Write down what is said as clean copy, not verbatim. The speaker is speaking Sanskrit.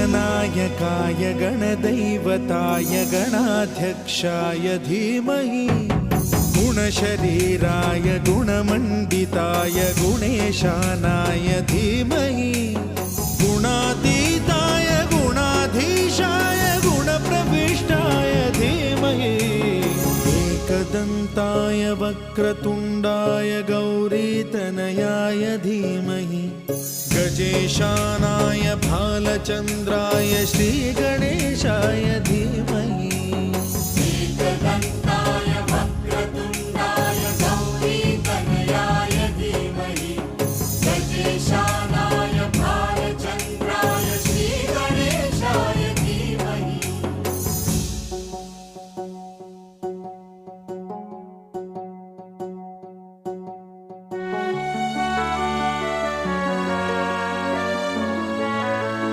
गणनायकाय गणदैवताय गणाध्यक्षाय धीमहि गुणशरीराय गुणमण्डिताय गुणेशानाय धीमहि गुणातीताय गुणाधीशाय गुणप्रविष्टाय धीमहि एकदन्ताय वक्रतुण्डाय गौरीतनयाय धीमहि गजेशानाय भालचन्द्राय श्रीगणेशाय धीमहि